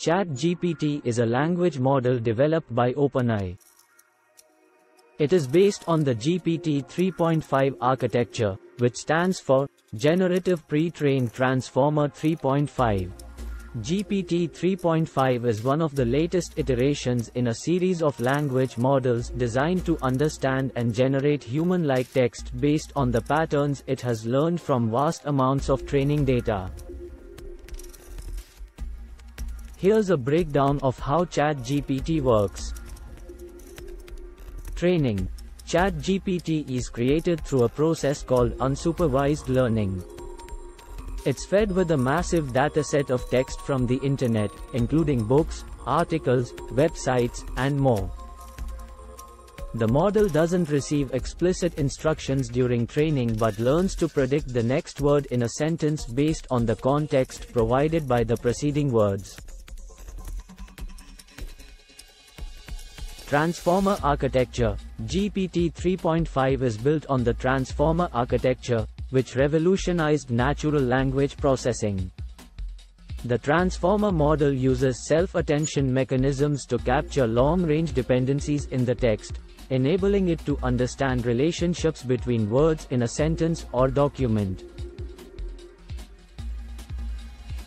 ChatGPT is a language model developed by OpenAI. It is based on the GPT 3.5 architecture, which stands for Generative Pre-trained Transformer 3.5. GPT 3.5 is one of the latest iterations in a series of language models designed to understand and generate human-like text based on the patterns it has learned from vast amounts of training data. Here's a breakdown of how ChatGPT works. Training. ChatGPT is created through a process called unsupervised learning. It's fed with a massive dataset of text from the internet, including books, articles, websites, and more. The model doesn't receive explicit instructions during training but learns to predict the next word in a sentence based on the context provided by the preceding words. Transformer architecture. GPT 3.5 is built on the Transformer architecture, which revolutionized natural language processing. The Transformer model uses self-attention mechanisms to capture long-range dependencies in the text, enabling it to understand relationships between words in a sentence or document.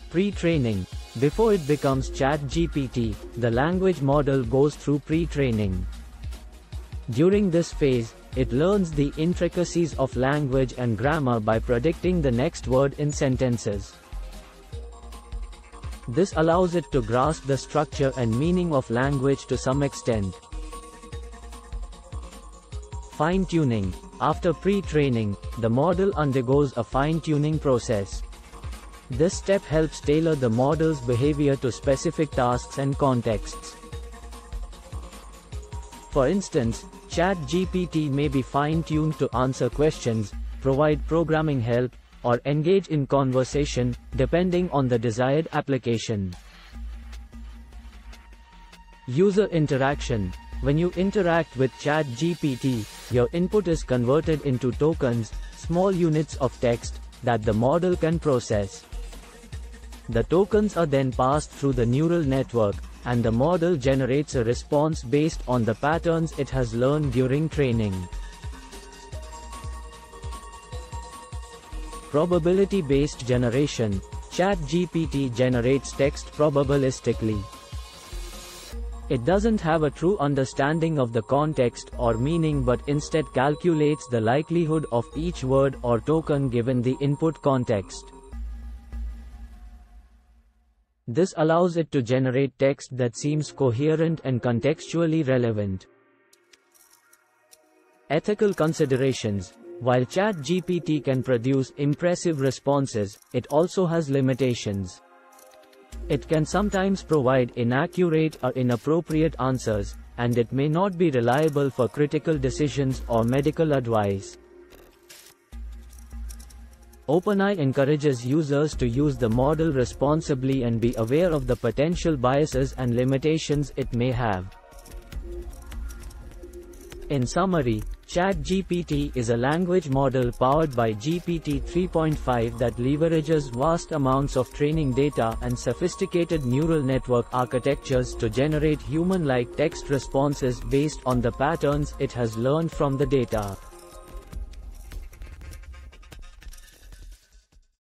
Pre-training. Before it becomes ChatGPT, the language model goes through pre-training. During this phase, it learns the intricacies of language and grammar by predicting the next word in sentences. This allows it to grasp the structure and meaning of language to some extent. Fine-tuning. After pre-training, the model undergoes a fine-tuning process. This step helps tailor the model's behavior to specific tasks and contexts. For instance, ChatGPT may be fine-tuned to answer questions, provide programming help, or engage in conversation, depending on the desired application. User interaction. When you interact with ChatGPT, your input is converted into tokens, small units of text, that the model can process. The tokens are then passed through the neural network, and the model generates a response based on the patterns it has learned during training. Probability-based generation. ChatGPT generates text probabilistically. It doesn't have a true understanding of the context or meaning but instead calculates the likelihood of each word or token given the input context. This allows it to generate text that seems coherent and contextually relevant. Ethical considerations. While ChatGPT can produce impressive responses, it also has limitations. It can sometimes provide inaccurate or inappropriate answers, and it may not be reliable for critical decisions or medical advice. OpenAI encourages users to use the model responsibly and be aware of the potential biases and limitations it may have. In summary, ChatGPT is a language model powered by GPT 3.5 that leverages vast amounts of training data and sophisticated neural network architectures to generate human-like text responses based on the patterns it has learned from the data.